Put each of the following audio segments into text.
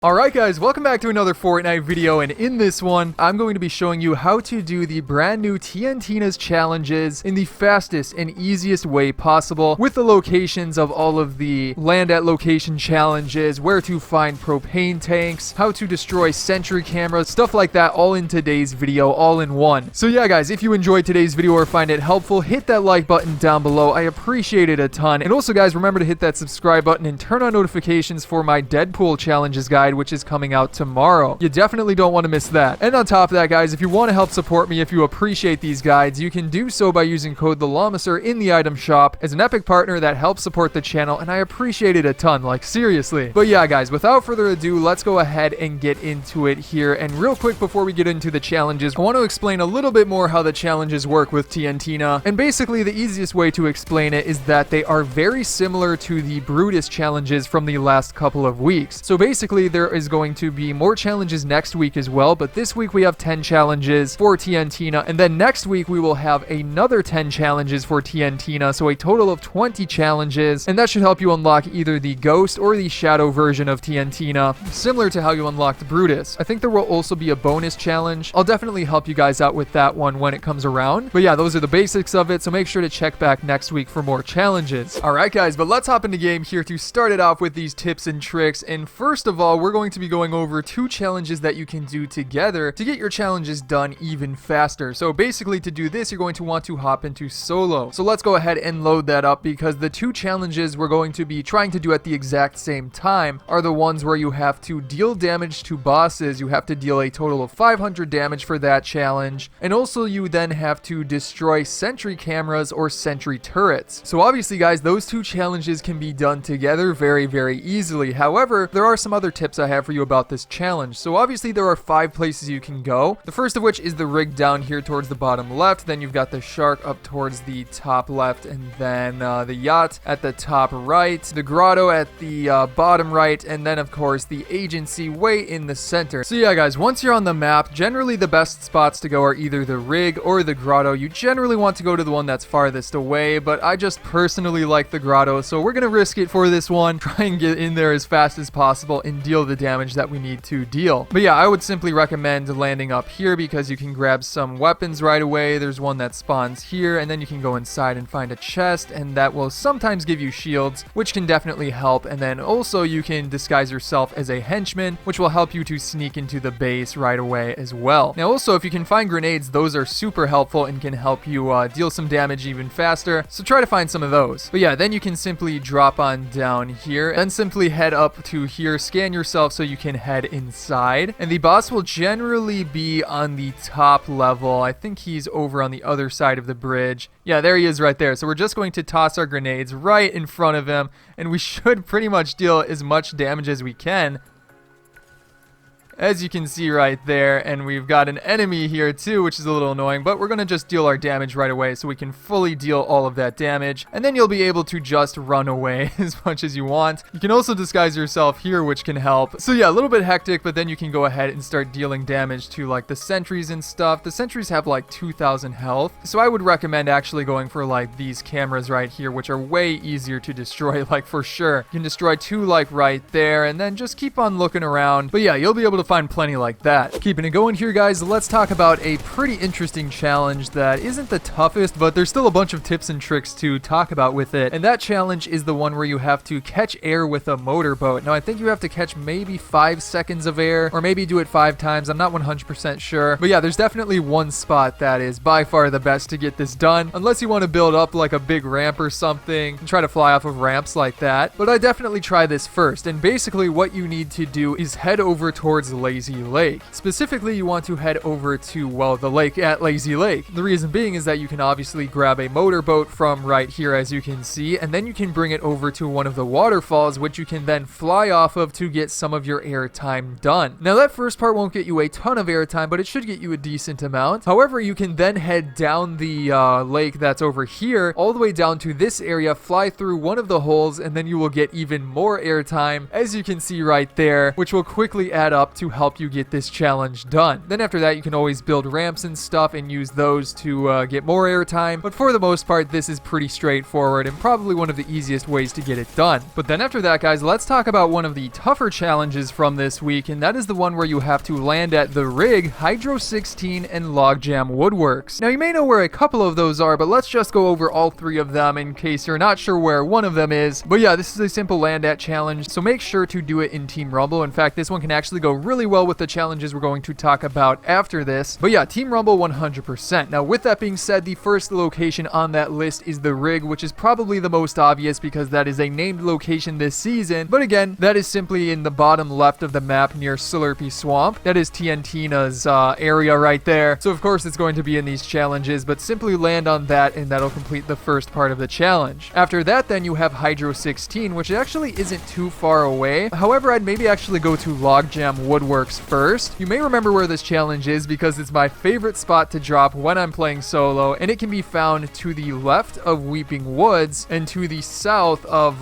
Alright guys, welcome back to another Fortnite video, and in this one, I'm going to be showing you how to do the brand new TNTINAs challenges in the fastest and easiest way possible, with the locations of all of the land at location challenges, where to find propane tanks, how to destroy sentry cameras, stuff like that, all in today's video, all in one. So yeah guys, if you enjoyed today's video or find it helpful, hit that like button down below. I appreciate it a ton. And also guys, remember to hit that subscribe button and turn on notifications for my Deadpool challenges guide, which is coming out tomorrow. You definitely don't want to miss that. And on top of that guys, if you want to help support me, if you appreciate these guides, you can do so by using code TheLlamaSir in the item shop as an epic partner that helps support the channel, and I appreciate it a ton, like seriously. But yeah guys, without further ado, let's go ahead and get into it here. And real quick before we get into the challenges, I want to explain a little bit more how the challenges work with TNTina. And basically the easiest way to explain it is that they are very similar to the Brutus challenges from the last couple of weeks. So basically there is going to be more challenges next week as well, but this week we have 10 challenges for TNTina, and then next week we will have another 10 challenges for TNTina, so a total of 20 challenges, and that should help you unlock either the Ghost or the Shadow version of TNTina, similar to how you unlocked Brutus. I think there will also be a bonus challenge. I'll definitely help you guys out with that one when it comes around, but yeah, those are the basics of it, so make sure to check back next week for more challenges. Alright guys, but let's hop into game here to start it off with these tips and tricks. And first of all, we're going to be going over 2 challenges that you can do together to get your challenges done even faster. So basically to do this, you're going to want to hop into solo. So let's go ahead and load that up, because the 2 challenges we're going to be trying to do at the exact same time are the ones where you have to deal damage to bosses. You have to deal a total of 500 damage for that challenge, and also you then have to destroy sentry cameras or sentry turrets. So obviously guys, those 2 challenges can be done together very easily. However, there are some other tips I have for you about this challenge. So obviously there are 5 places you can go. The first of which is the rig down here towards the bottom left, then you've got the shark up towards the top left, and then the yacht at the top right, the grotto at the bottom right, and then of course the agency way in the center. So yeah guys, once you're on the map, generally the best spots to go are either the rig or the grotto. You generally want to go to the one that's farthest away, but I just personally like the grotto, so we're gonna risk it for this one. Try and get in there as fast as possible and deal the damage that we need to deal. But yeah, I would simply recommend landing up here because you can grab some weapons right away. There's one that spawns here, and then you can go inside and find a chest, and that will sometimes give you shields, which can definitely help. And then also you can disguise yourself as a henchman, which will help you to sneak into the base right away as well. Now also, if you can find grenades, those are super helpful and can help you deal some damage even faster, so try to find some of those. But yeah, then you can simply drop on down here, then simply head up to here, scan yourself so you can head inside, and the boss will generally be on the top level. I think he's over on the other side of the bridge. Yeah, there he is right there. So we're just going to toss our grenades right in front of him, and we should pretty much deal as much damage as we can, as you can see right there. And we've got an enemy here too, which is a little annoying, but we're going to just deal our damage right away so we can fully deal all of that damage, and then you'll be able to just run away as much as you want. You can also disguise yourself here, which can help. So yeah, a little bit hectic, but then you can go ahead and start dealing damage to like the sentries and stuff. The sentries have like 2,000 health, so I would recommend actually going for like these cameras right here, which are way easier to destroy, like for sure. You can destroy 2 like right there, and then just keep on looking around. But yeah, you'll be able to find plenty like that. Keeping it going here guys, let's talk about a pretty interesting challenge that isn't the toughest, but there's still a bunch of tips and tricks to talk about with it. And that challenge is the one where you have to catch air with a motorboat. Now I think you have to catch maybe 5 seconds of air, or maybe do it 5 times. I'm not 100% sure, but yeah, there's definitely one spot that is by far the best to get this done, unless you want to build up like a big ramp or something and try to fly off of ramps like that. But I definitely try this first, and basically what you need to do is head over towards Lazy Lake. Specifically, you want to head over to, well, the lake at Lazy Lake. The reason being is that you can obviously grab a motorboat from right here, as you can see, and then you can bring it over to one of the waterfalls, which you can then fly off of to get some of your airtime done. Now that first part won't get you a ton of airtime, but it should get you a decent amount. However, you can then head down the lake that's over here, all the way down to this area, fly through one of the holes, and then you will get even more airtime, as you can see right there, which will quickly add up to help you get this challenge done. Then after that, you can always build ramps and stuff and use those to get more airtime. But for the most part, this is pretty straightforward and probably one of the easiest ways to get it done. But then after that, guys, let's talk about one of the tougher challenges from this week, and that is the one where you have to land at the rig, Hydro 16, and Logjam Woodworks. Now, you may know where a couple of those are, but let's just go over all three of them in case you're not sure where one of them is. But yeah, this is a simple land at challenge, so make sure to do it in Team Rumble. In fact, this one can actually go really well with the challenges we're going to talk about after this. But yeah, Team Rumble 100%. Now, with that being said, the first location on that list is the rig, which is probably the most obvious because that is a named location this season. But again, that is simply in the bottom left of the map near Slurpy Swamp. That is TNTina's area right there. So of course it's going to be in these challenges, but simply land on that and that'll complete the first part of the challenge. After that, then you have Hydro 16, which actually isn't too far away. However, I'd maybe actually go to Logjam Woodworks first. You may remember where this challenge is because it's my favorite spot to drop when I'm playing solo, and it can be found to the left of Weeping Woods and to the south of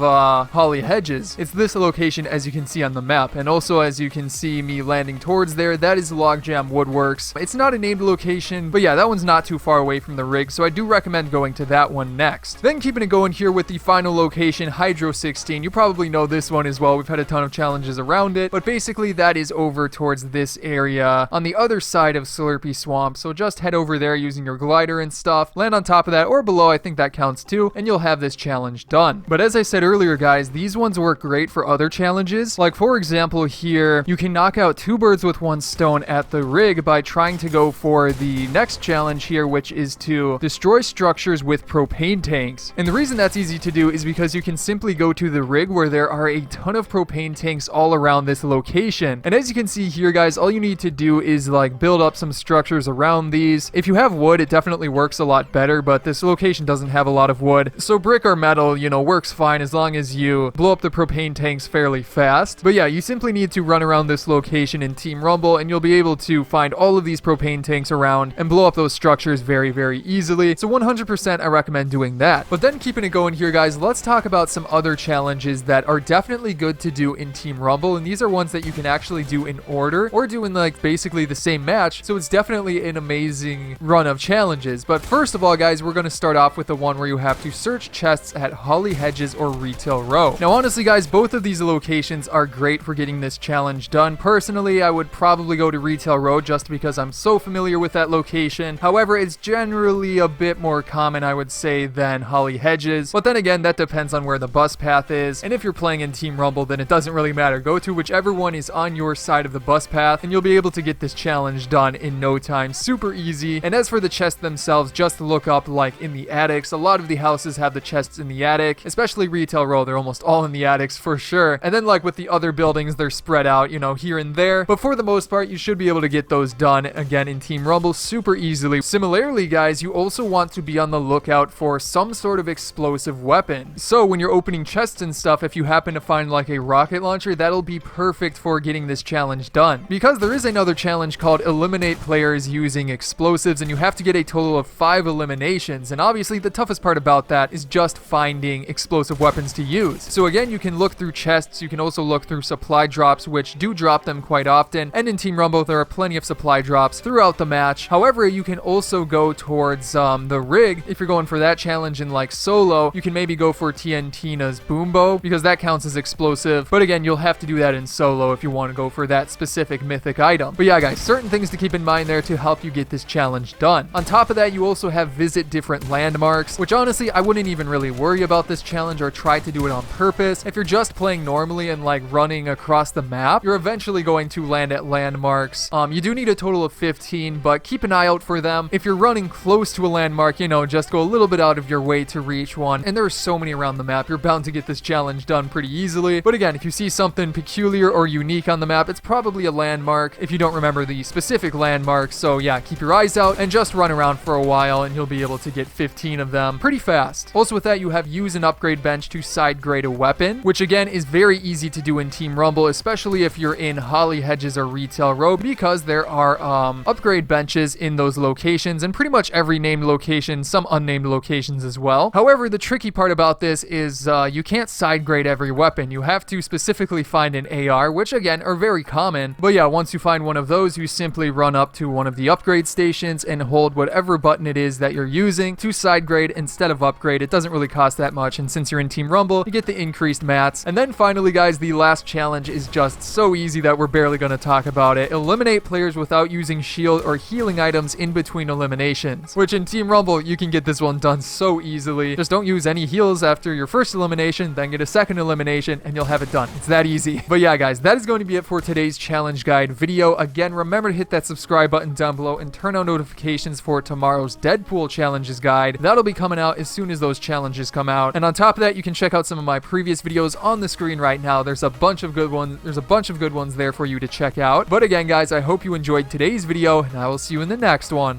Holly Hedges. It's this location as you can see on the map, and also as you can see me landing towards there, that is Logjam Woodworks. It's not a named location, but yeah, that one's not too far away from the rig, so I do recommend going to that one next. Then keeping it going here with the final location, Hydro 16. You probably know this one as well. We've had a ton of challenges around it, but basically that is over towards this area on the other side of Slurpy Swamp, so just head over there using your glider and stuff, land on top of that or below, I think that counts too, and you'll have this challenge done. But as I said earlier, guys, these ones work great for other challenges. Like for example here, you can knock out 2 birds with 1 stone at the rig by trying to go for the next challenge here, which is to destroy structures with propane tanks. And the reason that's easy to do is because you can simply go to the rig where there are a ton of propane tanks all around this location. And as you can see here, guys, all you need to do is like build up some structures around these. If you have wood, it definitely works a lot better, but this location doesn't have a lot of wood, so brick or metal, you know, works fine as long as you blow up the propane tanks fairly fast. But yeah, you simply need to run around this location in Team Rumble and you'll be able to find all of these propane tanks around and blow up those structures very, very easily. So 100% I recommend doing that. But then keeping it going here, guys, let's talk about some other challenges that are definitely good to do in Team Rumble, and these are ones that you can actually do in order or do in like basically the same match, so it's definitely an amazing run of challenges. But first of all, guys, we're going to start off with the one where you have to search chests at Holly Hedges or Retail Row. Now honestly, guys, both of these locations are great for getting this challenge done. Personally, I would probably go to Retail Row just because I'm so familiar with that location. However, it's generally a bit more common, I would say, than Holly Hedges. But then again, that depends on where the bus path is. And if you're playing in Team Rumble, then it doesn't really matter. Go to whichever one is on your side of the bus path and you'll be able to get this challenge done in no time. Super easy. And as for the chests themselves, just look up like in the attics. A lot of the houses have the chests in the attic, especially Retail Row. They're almost all in the attics for sure. And then like with the other buildings, they're spread out, you know, here and there. But for the most part, you should be able to get those done again in Team Rumble super easily. Similarly, guys, you also want to be on the lookout for some sort of explosive weapon. So when you're opening chests and stuff, if you happen to find like a rocket launcher, that'll be perfect for getting this challenge done. Because there is another challenge called Eliminate Players Using Explosives, and you have to get a total of 5 eliminations. And obviously the toughest part about that is just finding explosive weapons to use. So again, you can look through chests, you can also look through supply drops, which do drop them quite often. And in Team Rumble, there are plenty of supply drops throughout the match. However, you can also go towards the rig. If you're going for that challenge in like solo, you can maybe go for TNTina's boom bow because that counts as explosive. But again, you'll have to do that in solo if you want to go for that specific mythic item. But yeah, guys, certain things to keep in mind there to help you get this challenge done. On top of that, you also have visit different landmarks, which honestly, I wouldn't even really worry about this challenge or try to do it on purpose. If you're just playing normally and like running across the map, you're eventually going to land at landmarks. You do need a total of 15, but keep an eye out for them. If you're running close to a landmark, you know, just go a little bit out of your way to reach one. And there are so many around the map, you're bound to get this challenge done pretty easily. But again, if you see something peculiar or unique on the map, it's probably a landmark if you don't remember the specific landmark. So yeah, keep your eyes out and just run around for a while and you'll be able to get 15 of them pretty fast. Also with that, you have use an upgrade bench to side grade a weapon, which again is very easy to do in Team Rumble, especially if you're in Holly Hedges or Retail Row, because there are upgrade benches in those locations and pretty much every named location, some unnamed locations as well. However, the tricky part about this is you can't side grade every weapon. You have to specifically find an AR, which again are very common. But yeah, once you find one of those, you simply run up to one of the upgrade stations and hold whatever button it is that you're using to side grade instead of upgrade. It doesn't really cost that much, and since you're in Team Rumble, you get the increased mats. And then finally, guys, the last challenge is just so easy that we're barely going to talk about it. Eliminate players without using shield or healing items in between eliminations, which in Team Rumble, you can get this one done so easily. Just don't use any heals after your first elimination, then get a second elimination, and you'll have it done. It's that easy. But yeah, guys, that is going to be it for today's challenge guide video. Again, remember to hit that subscribe button down below and turn on notifications for tomorrow's Deadpool challenges guide. That'll be coming out as soon as those challenges come out. And on top of that, you can check out some of my previous videos on the screen right now. There's a bunch of good ones there for you to check out. But again, guys, I hope you enjoyed today's video, and I will see you in the next one.